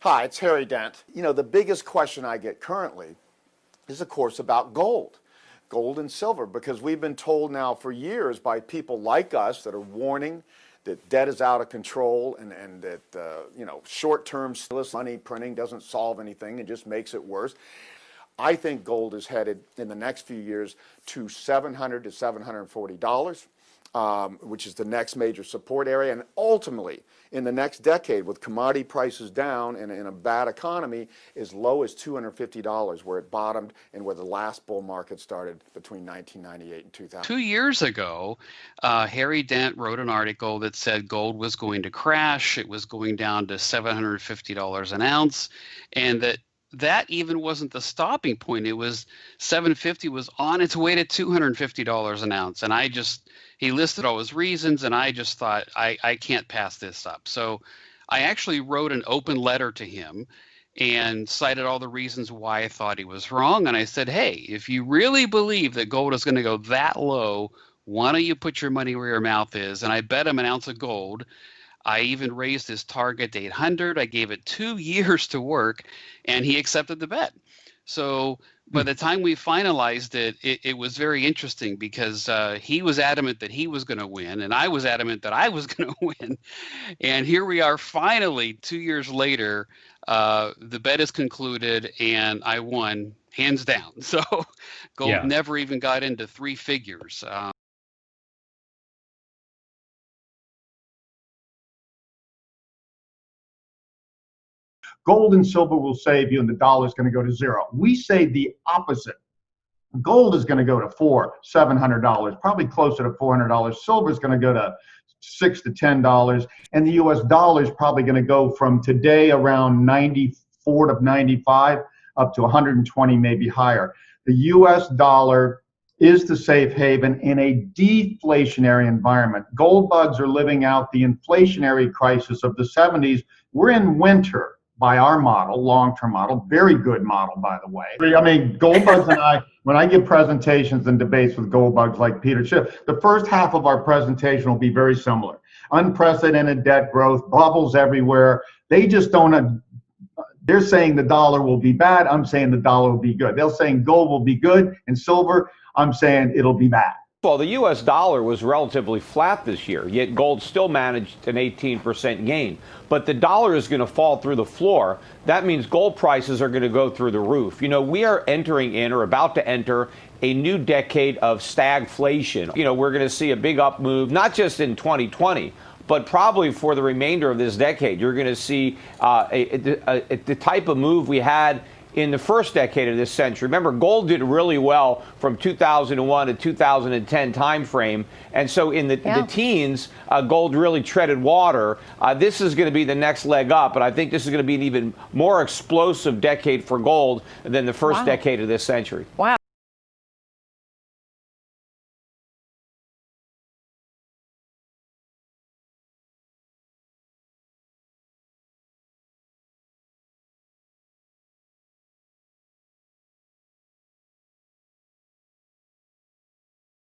Hi, it's Harry Dent. You know, the biggest question I get currently is, of course, about gold and silver, because we've been told now for years by people like us that are warning that debt is out of control and that, short-term stimulus money printing doesn't solve anything and just makes it worse. I think gold is headed in the next few years to $700 to $740. Which is the next major support area, and ultimately in the next decade, with commodity prices down and in a bad economy, as low as $250, where it bottomed and where the last bull market started between 1998 and 2000. 2 years ago, Harry Dent wrote an article that said gold was going to crash. It was going down to $750 an ounce, and that even wasn't the stopping point. It was $750 was on its way to $250 an ounce. And he listed all his reasons, and I just thought, I can't pass this up. So I actually wrote an open letter to him and cited all the reasons why I thought he was wrong. And I said, hey, if you really believe that gold is going to go that low, why don't you put your money where your mouth is? And I bet him an ounce of gold. I even raised his target to 800. I gave it 2 years to work, and he accepted the bet. So by the time we finalized it, it was very interesting, because he was adamant that he was going to win, and I was adamant that I was going to win. And here we are finally 2 years later. The bet is concluded, and I won hands down. So gold never even got into three figures. Gold and silver will save you, and the dollar is going to go to zero. We say the opposite. Gold is going to go to $700, probably closer to $400. Silver is going to go to $6 to $10, and the U.S. dollar is probably going to go from today around 94 to 95 up to 120, maybe higher. The U.S. dollar is the safe haven in a deflationary environment. Gold bugs are living out the inflationary crisis of the 70s. We're in winter. By our model, long-term model, very good model, by the way. I mean, gold bugs and I, when I give presentations and debates with gold bugs like Peter Schiff, the first half of our presentation will be very similar. Unprecedented debt growth, bubbles everywhere. They just don't, they're saying the dollar will be bad. I'm saying the dollar will be good. They're saying gold will be good, and silver, I'm saying it'll be bad. Well, the U.S. dollar was relatively flat this year, yet gold still managed an 18% gain. But the dollar is going to fall through the floor. That means gold prices are going to go through the roof. You know, we are entering in, or about to enter, a new decade of stagflation. You know, we're going to see a big up move, not just in 2020, but probably for the remainder of this decade. You're going to see the type of move we had in the first decade of this century. Remember, gold did really well from 2001 to 2010 timeframe. And so in the teens, gold really treaded water. This is going to be the next leg up. And I think this is going to be an even more explosive decade for gold than the first decade of this century. Wow.